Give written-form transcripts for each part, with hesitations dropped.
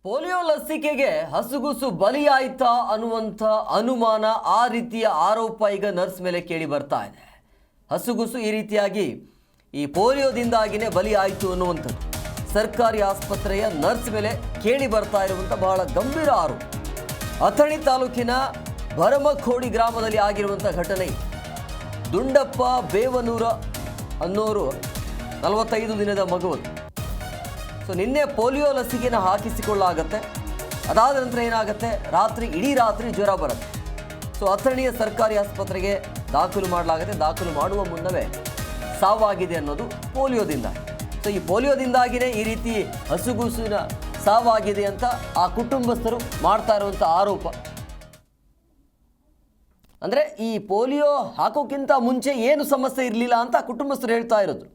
Polio ಲಸಿಕೆಗೆ ಹಸುಗುಸು ಬಲಿಯಾಯ್ತಾ ಅನ್ನುವಂಥ ಅನುಮಾನ, ಆ ರೀತಿಯ ಆರೋಪ ಈಗ ನರ್ಸ್ ಮೇಲೆ ಕೇಳಿ ಬರ್ತಾ ಇದೆ. ಹಸುಗುಸು ಈ ರೀತಿಯಾಗಿ ಈ ಪೋಲಿಯೋದಿಂದಾಗಿನೇ ಬಲಿಯಾಯಿತು ಅನ್ನುವಂಥದ್ದು ಸರ್ಕಾರಿ ಆಸ್ಪತ್ರೆಯ ನರ್ಸ್ ಮೇಲೆ ಕೇಳಿ ಬರ್ತಾ ಇರುವಂಥ ಬಹಳ ಗಂಭೀರ ಆರೋಪ. ಅಥಣಿ ತಾಲೂಕಿನ ಭರಮಖೋಡಿ ಗ್ರಾಮದಲ್ಲಿ ಆಗಿರುವಂಥ ಘಟನೆ. ದುಂಡಪ್ಪ ಬೇವನೂರ ಅನ್ನೋರು 45 ದಿನದ ಮಗುವುದು. ಸೊ ನಿನ್ನೆ ಪೋಲಿಯೋ ಲಸಿಕೆನ ಹಾಕಿಸಿಕೊಳ್ಳಾಗತ್ತೆ. ಅದಾದ ನಂತರ ಏನಾಗುತ್ತೆ, ಇಡೀ ರಾತ್ರಿ ಜ್ವರ ಬರುತ್ತೆ. ಸೊ ಅಥಣಿಯ ಸರ್ಕಾರಿ ಆಸ್ಪತ್ರೆಗೆ ದಾಖಲು ಮಾಡಲಾಗುತ್ತೆ. ದಾಖಲು ಮಾಡುವ ಮುನ್ನವೇ ಸಾವಾಗಿದೆ ಅನ್ನೋದು ಪೋಲಿಯೋದಿಂದ. ಸೊ ಈ ಪೋಲಿಯೋದಿಂದಾಗಿಯೇ ಈ ರೀತಿ ಹಸುಗೂಸಿನ ಸಾವಾಗಿದೆ ಅಂತ ಆ ಕುಟುಂಬಸ್ಥರು ಮಾಡ್ತಾ ಇರುವಂಥ ಆರೋಪ. ಅಂದರೆ ಈ ಪೋಲಿಯೋ ಹಾಕೋಕ್ಕಿಂತ ಮುಂಚೆ ಏನು ಸಮಸ್ಯೆ ಇರಲಿಲ್ಲ ಅಂತ ಕುಟುಂಬಸ್ಥರು ಹೇಳ್ತಾ ಇರೋದು.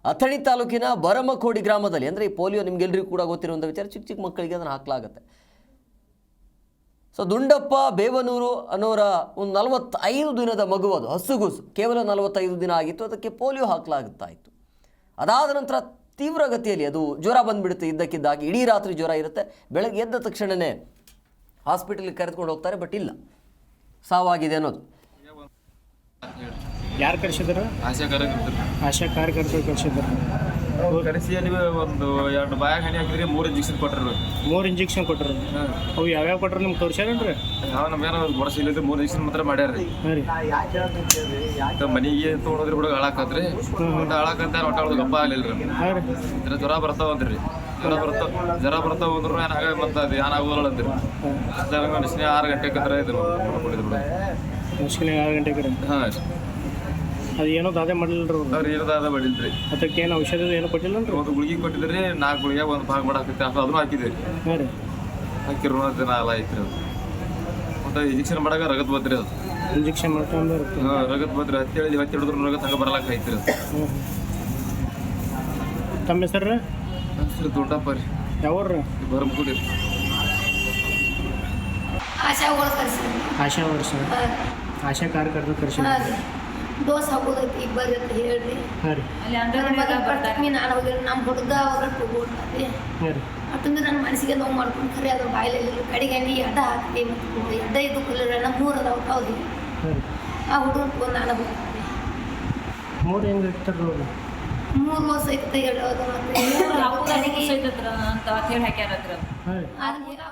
ಅಥಣಿ ತಾಲೂಕಿನ ಭರಮಖೋಡಿ ಗ್ರಾಮದಲ್ಲಿ, ಅಂದರೆ ಈ ಪೋಲಿಯೋ ನಿಮಗೆಲ್ಲರಿಗೂ ಕೂಡ ಗೊತ್ತಿರುವಂಥ ವಿಚಾರ, ಚಿಕ್ಕ ಚಿಕ್ಕ ಮಕ್ಕಳಿಗೆ ಅದನ್ನು ಹಾಕಲಾಗುತ್ತೆ. ಸೊ ದುಂಡಪ್ಪ ಬೇವನೂರು ಅನ್ನೋರ ಒಂದು 45 ದಿನದ ಮಗು, ಅದು ಹಸುಗೂಸು, ಕೇವಲ 45 ದಿನ ಆಗಿತ್ತು. ಅದಕ್ಕೆ ಪೋಲಿಯೋ ಹಾಕಲಾಗುತ್ತಾ ಇತ್ತು. ಅದಾದ ನಂತರ ತೀವ್ರಗತಿಯಲ್ಲಿ ಅದು ಜ್ವರ ಬಂದುಬಿಡುತ್ತೆ. ಇದ್ದಕ್ಕಿದ್ದಾಗಿ ಇಡೀ ರಾತ್ರಿ ಜ್ವರ ಇರುತ್ತೆ. ಬೆಳಗ್ಗೆ ಎದ್ದ ತಕ್ಷಣವೇ ಹಾಸ್ಪಿಟಲ್ಗೆ ಕರೆದುಕೊಂಡು ಹೋಗ್ತಾರೆ. ಬಟ್ ಇಲ್ಲ, ಸಾವಾಗಿದೆ ಅನ್ನೋದು. ಯಾರು ಕರೆಸಿದ್ರು? ಆಶಾ ಕಾರ್ಯಕರ್ತರು ಕರೆಸಿದ್ರು. ಕರೆಸಿ ನೀವು ಒಂದು 2 ಬಾಯಾಗ ಹನಿ ಹಾಕಿದ್ರಿ, 3 ಇಂಜೆಕ್ಷನ್ ಕೊಟ್ಟರು. 3 ಇಂಜೆಕ್ಷನ್ ಕೊಟ್ಟರು. ಅವು ಯಾವ್ಯಾವ ಕೊಟ್ಟರು ನಿಮ್ಗೆ ತೋರಿಸ್ಯಾರೇನ್ರಿ? ಯಾವ ನಮ್ಗೇನೋ ವರ್ಷ ಇಲ್ಲದ್ರೆ 3 ಇಂಜೆಕ್ಷನ್ ಮಾತ್ರ ಮಾಡ್ಯಾರ್ರಿ. ಹಾಂ ರೀ. ಮನೆಗೆ ತೊಗೊಂಡ್ರಿ ಹುಡುಗ ಹಾಳಾಕತ್ರಿ. ಒಟ್ಟು ಹಾಳಾಕಂತ ಒಟ್ಟು ಗಪ್ಪ ಆಗಲಿಲ್ಲ ರೀ. ಹಾಂ ರೀ. ಜ್ವರ ಬರ್ತಾವಂದ್ರಿ. ಜ್ವರ ಬರ್ತಾವ ಅಂದ್ರು ಏನಾಗ ಮತ್ತೆ ಅದು ಏನಾಗೋಲ್ಲ ಅಂದ್ರಿ. ನೆಕ್ಸ್ಟ್ 6 ಗಂಟೆಗೆ ಅಂದ್ರೆ ಇದು ಕೊಟ್ಟಿದ್ರು. ನೆಕ್ಸ್ಟ್ 6 ಗಂಟೆಗೆ ರೀ. ಹಾಂ, ಅದು ಏನೋ ದಾದೆ ಮಾಡಲಿಲ್ಲ ರೀ. ಅವ್ರು ಏನೋ ದಾದ ಮಾಡಿಲ್ರಿ. ಅದಕ್ಕೆ ಏನು ಔಷಧ ಏನೋ ಕೊಟ್ಟಿಲ್ಲ ರೀ? ಒಂದು ಗುಳಿಗೆ ಕೊಟ್ಟಿದ್ರಿ, 4 ಗುಳಿಗೆ ಒಂದು ಭಾಗ ಮಾಡಾಕತ್ತೆ. ಅದನ್ನು ಹಾಕಿದ್ರಿ. ಹಾಂ ರೀ. ಹಾಕಿರೋ ದಿನ ಎಲ್ಲ ಐತ್ರಿ. ಅದು ಮತ್ತು ಇಂಜೆಕ್ಷನ್ ಮಾಡಾಗ ರಗತ್ ಬದ್ರಿ. ಅದು ಇಂಜೆಕ್ಷನ್ ಮಾಡ್ಕೊಂಡು ರಗತ್ ಬದ್ರಿ. ಹತ್ತಿ ಹಿಡಿದ್ರು ರಗತ್ ಹಂಗೆ ಬರಲಾಕ ಐತ್ರಿ. ಅದು ತಮ್ಮ ಹೆಸರು ರೀ? ಹೆಸರು ದೊಡ್ಡಪ್ಪ ರೀ. ಯಾವ್ರು ರೀ? ಭರಮಖೋಡಿ ರೀ. ಆಶಾ ವರ್ಷ ಆಶಾ ಕಾರ್ಯಕರ್ತರು ಕರೆಸಿದ್ರು. ಡೋಸ್ ಹಾಕೋದೈತಿ ಈಗ ಬರ್ರಿ ಅಂತ ಹೇಳ್ರಿ. ಹಾಂ ರೀ. ನಾನು ಹೋಗಿರಿ, ನಮ್ಮ ಹುಡುಗ ಹೊರಟು ಹೋಗ್ತಾರೆ. ಹಾಂ ರೀ. ಮತ್ತೊಂದು ನನ್ನ ಮನಸ್ಸಿಗೆ ನೋವು ಮಾಡ್ಕೊಂಡು ಖರೆ ಅದ್ರ ಬಾಯಿಲೆಲ್ಲ ಕಡೆಗೆ ಎಣ್ಣೆ ಎಡ್ಡ ಹಾಕಿ ಮತ್ತು ಎಡ್ಡ ಇದು ಕುಲ್ಲರಣ್ಣ 3 ಅದಾವ ಹೌದು. ಹಾಂ ರೀ. ಆ ಹುಡುಗರು ನಾನು ಹೋಗ್ತೀನಿ. 3 ಹೆಂಗೆ ಇರ್ತಾರೆ ನೋಡಿ? 3 ವರ್ಷ ಐತೆ ಹೇಳೋದು. ಮತ್ತು ಅಂತ ಹೇಳಿ ಹಾಕ್ಯಾರ. ಹಾಂ ರೀ.